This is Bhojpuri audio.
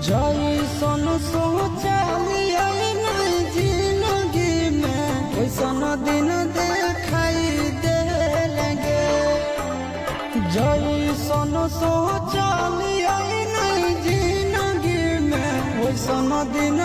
जैसन सोचलिया नहीं जिंदगी में वैसन दिन दिखाई दे लगे। जैसन सोचलिया नहीं जिंदगी में वैसन दिन